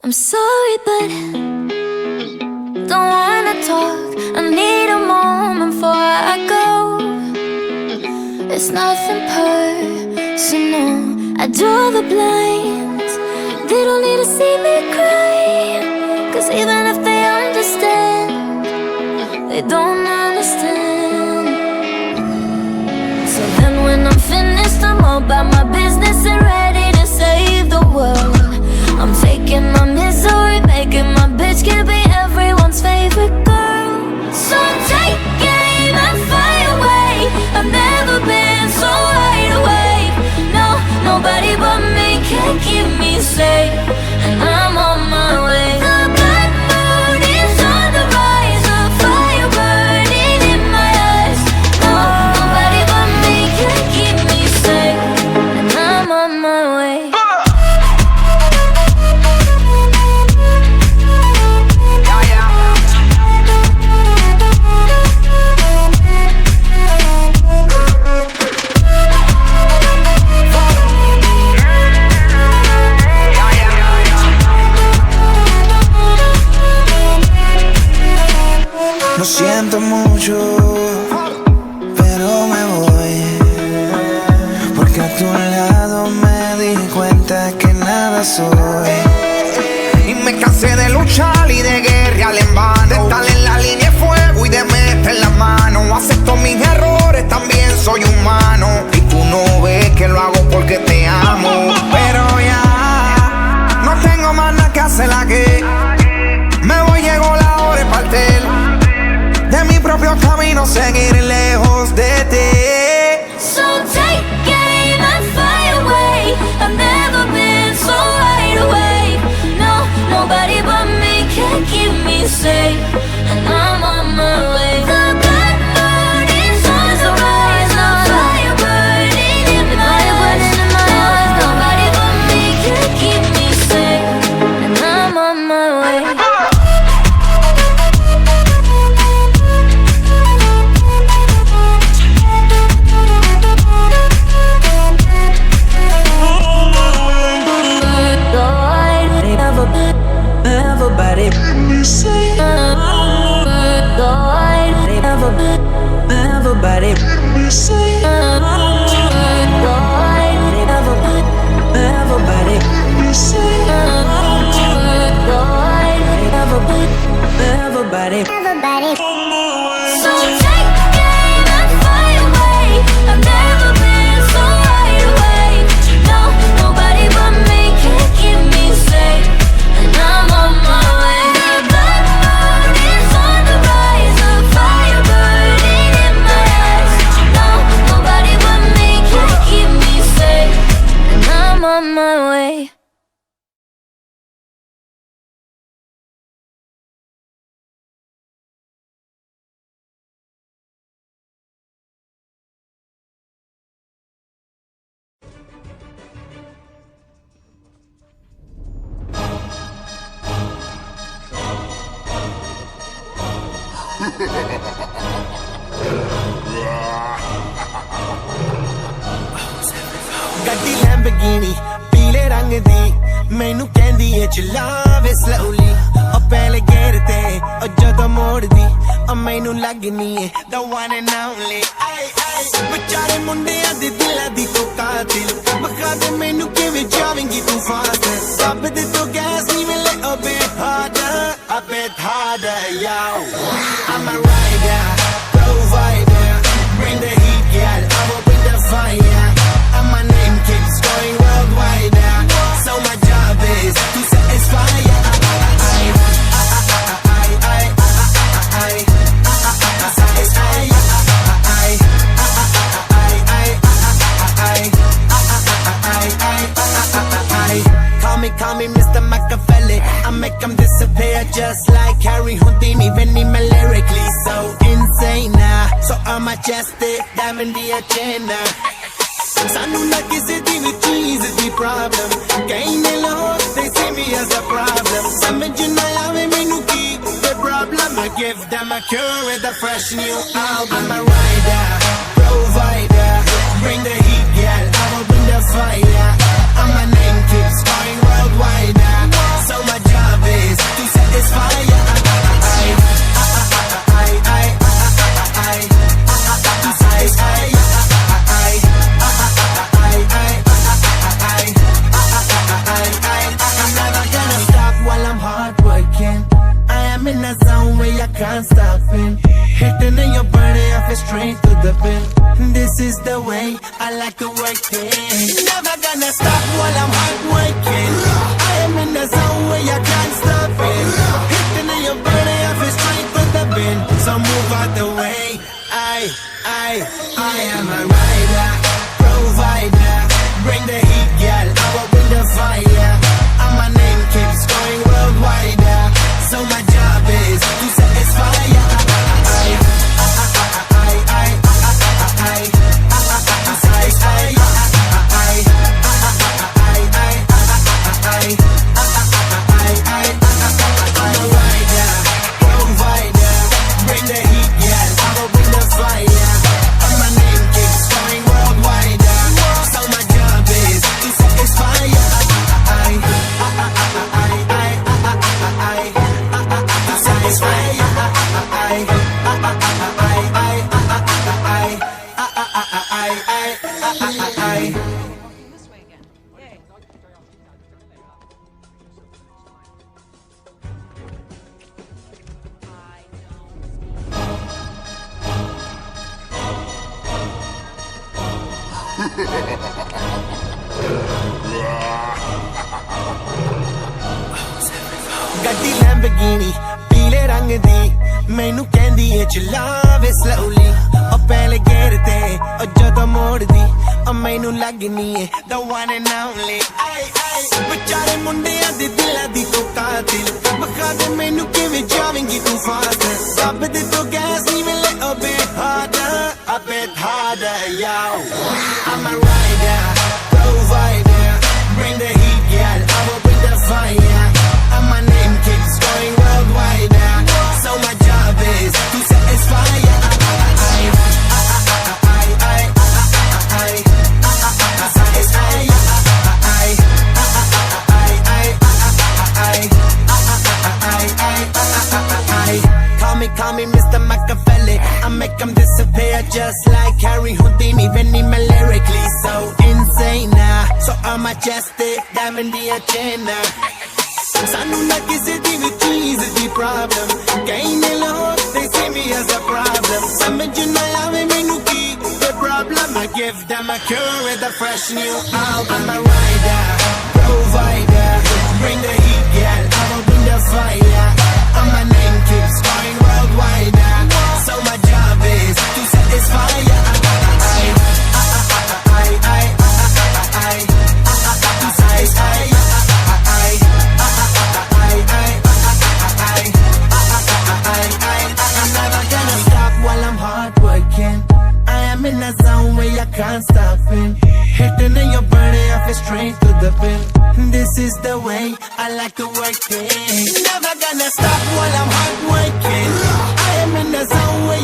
I'm sorry, but don't wanna talk. I need a moment before I go. It's nothing personal. I draw the blinds. They don't need to see me cry, 'cause even if they understand, they don't understand. So then when I'm finished, I'm all about my business and ready to save the world. I'm taking my misery, making my bitch can be everyone's favorite girl. So take aim and fly away. I've never been so wide awake. No, nobody but me can keep me safe, and I'm on my way. The black moon is on the rise, a fire burning in my eyes. No, nobody but me can keep me safe, and I'm on my way. Lo siento mucho, pero me voy, porque a tu lado me di cuenta que nada soy. Y me cansé de luchar y de guerrear en vano, de estar en la línea de fuego y de meter la mano. Acepto mis errores, también soy humano, y tú no ves que lo hago porque te amo. Pero ya no tengo más nada que hacer aquí. Me voy, llegó la hora de partir de mi propio camino, seguir lejos de ti. So take aim and fly away. I've never been so wide awake. No, nobody but me can keep me safe, and I'm on my way. The black moon is on the rise, a fire burning in my eyes. Nobody but me can keep me safe, and I'm on my way. Everybody, everybody, everybody, everybody. So take aim and fly away. I've never been so wide awake. No, nobody but me can keep me safe, and I'm on my way. The black moon is on the rise, a fire burning in my eyes. No, nobody but me can keep me safe, and I'm on my way. ਗੱਡੀ Lamborghini ਪੀਲੇ ਰੰਗ ਦੀ ਮੈਨੂੰ ਕਹਿੰਦੀ ਏ ਚਲਾਵੇ slowly ਉਹ ਪਹਿਲੇ ਗੇਰ ਤੇ ਉਹ ਜਦੋਂ ਮੋੜਦੀ ਉਹ ਮੈਨੂੰ ਲੱਗਨੀ ਏ the one and only ਆਏ ਆਏ ਵਿਚਾਰੇ ਮੁੰਡਿਆਂ ਦੇ ਦਿਲਾਂ ਦੀ ਤੂੰ ਕਾਤਿਲ ਬਖਾ ਦੇ ਮੈਨੂੰ ਕਿਵੇਂ ਜਾਵੇਂਗੀ ਤੂੰ ਫਾਸਟ ਸਭ ਦੇ ਤੋਂ ਗੈਸ ਨਹੀਂ ਮਿਲੇ a bit harder yo I'm a rider provider bring the heat girl I will bring the fire and my name keeps going worldwide so my job is to satisfy Call me Mr. Machiavelli I make them disappear just like Harry Houdini Benny me lyrically so insane so I'm majestic diamond the agenda Sanu na kisi di vi cheese di problem Kain ne log they see me as a problem Samajh na aave mainu ki the problem I give them a cure with a fresh new album I'm a rider provider bring the heat girl I will bring the fire and my name keeps going worldwide so my job Hitting in your body, I feel straight to the pin. This is the way I like to work it. Never gonna stop while I'm hard working. I am in the zone where you can't stop it. Hitting in your body, I feel straight to the pin. So move out the way. I am a rider, provider. Bring the heat, girl, I will bring the fire. And my name keeps going worldwide. So my job is to satisfy ya. ਗੱਡੀ Lamborghini ਪੀਲੇ ਰੰਗ ਦੀ ਮੈਨੂੰ ਕਹਿੰਦੀ ਏ ਚਲਾਵੇ slowly ਉਹ ਪਹਿਲੇ ਗੇਰ ਤੇ ਉਹ ਜਦੋਂ ਮੋੜਦੀ ਉਹ ਮੈਨੂੰ ਲੱਗਨੀ ਏ the one and only ਵਿਚਾਰੇ ਮੁੰਡਿਆਂ ਦੇ ਦਿਲਾਂ ਦੀ ਤੂੰ ਕਾਤਿਲ ਬਖਾ ਦੇ ਮੈਨੂੰ ਕਿਵੇਂ ਜਾਵੇਂਗੀ ਤੂੰ ਫਾਸਟ ਰੱਬ ਦੇ ਤੋਂ ਗੈਸ ਨਹੀਂ ਮਿਲੇ a bit harder yo I'm a rider provider bring the heat girl I will bring the fire and my name keeps going worldwide so my job is to satisfy ya Call me Mr. Machiavelli I make them disappear just like Harry Houdini Benny me lyrically so insane So I'm majestic, diamond the agenda Sanu na kisi di vi cheese di problem Kahin nila hook, they see me as a problem Samajh na aave mainu ki the problem I give them a cure with a fresh new album I'm a rider, provider Bring the heat, girl, I will bring the fire And my name keeps going worldwide So my job is to satisfy ya in a zone where you can't stop it Hitting in your body, I feel straight to the pin This is the way I like to work it Never gonna stop while I'm hard working I am in the zone where